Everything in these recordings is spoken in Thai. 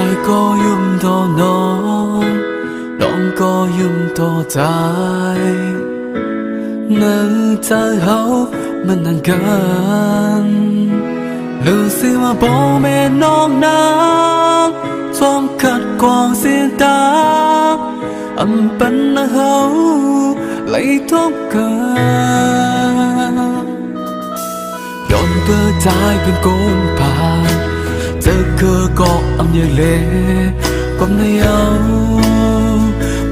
อยก็ยุ่มต่อน้องก็ยุ่มต่อใจนั่งใจเขามันนั่งกันรู้สึกว่าบ่แม่น้องนางซ้อมขัดขวางเสียงตาอันเป็นนะเขาเลยทบกันย้อนเปิดใจเป็นโกนผ่านเจอคือก็อำยังเล่ก็ไม่เอา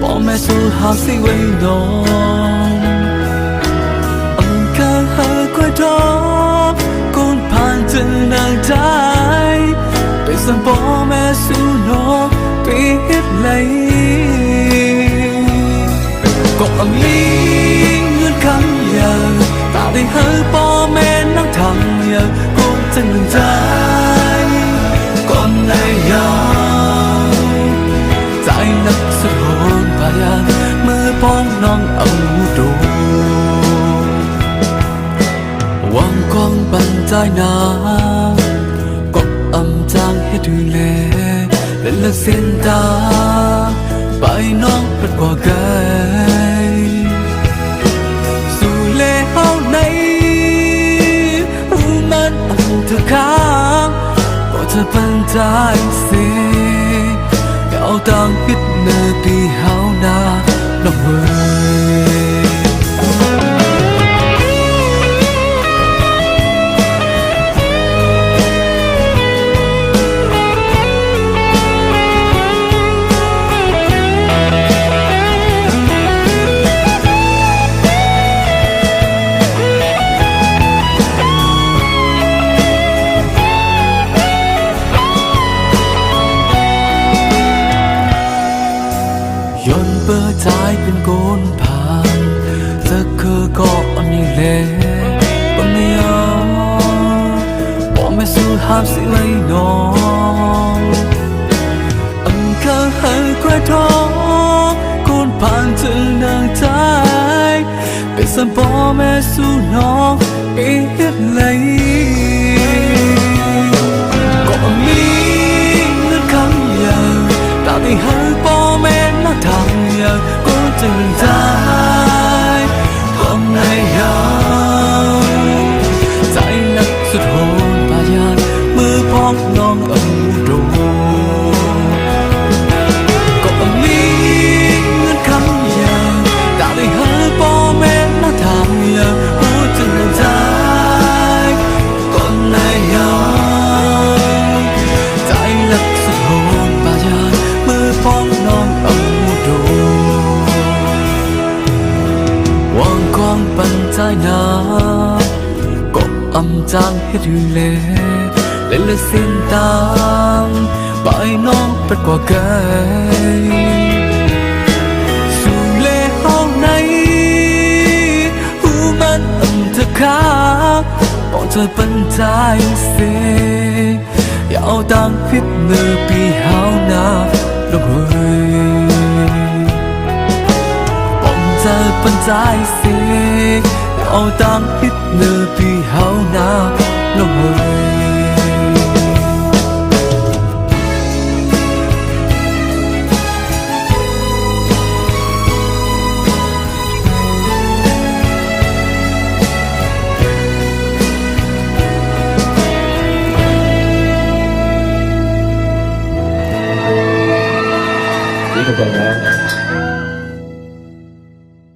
bỏ mẹ xu hào si quay đón âm ca hơi quay đó con pan chân nàng trái bây giờ bỏ mẹ xu nó biết lấy còn âm ly ngân khăn giờ ta đi hơi bỏ mẹ nắng thẳng giờ con chân nàng trái con này giờใจนักสุดโหดพยานเมื่อพ้องน้องเอาดูวางกองบันใจนาก็อำจางให้ดูแลเล่นเลือกเส้นตาไปน้องเป็นกว่าไกลสู่เล่เฮาในรู้มันอันเธอค้างก็เธอเป็นใจเสียเอาตังคิดเนื้อที่เฮาหน้าน้องเว้ยย้อนเปิดใจเป็นโกนผ่านจะคือก็อันนี้แหละก็ไม่เอาบอกไม่สู้ห้ามสิไว้น้องอันเคยให้ใครท้องโกนผ่านจนนางใจเป็นสัมปอแม่สู้น้องอีกเลยก็มีเงื่อนคำอย่างตาที่ให้ปอแม่ทำอย่างก็จึงใจก็ไม่ยอมใจนักสุดโหดพยานมือพ้องน้องเอาดูก็มีเงื่อนคำอย่างตาได้หาพ่อแม่น่าทำอย่างก็จึงใจก็ไม่ยอมใจนักสุดโหดพยานมือพ้องน้องเอาวางกองปันใจนาก็อำจางให้ดูแลเล่นเลือกเส้นตามไปน้องเป็นกว่าไกลสู่เล่ห้องในหูมันอำเธอค้าบอกเธอเป็นใจเสียอย่าเอาตังพิษเนื้อปีหาวนาน้องเฮ้ยเธอเป็นใจเสียเอาตังคิดเนื้อพี่เฮาหน้าน้องเว้ยนี่ก็เป็นแล้ว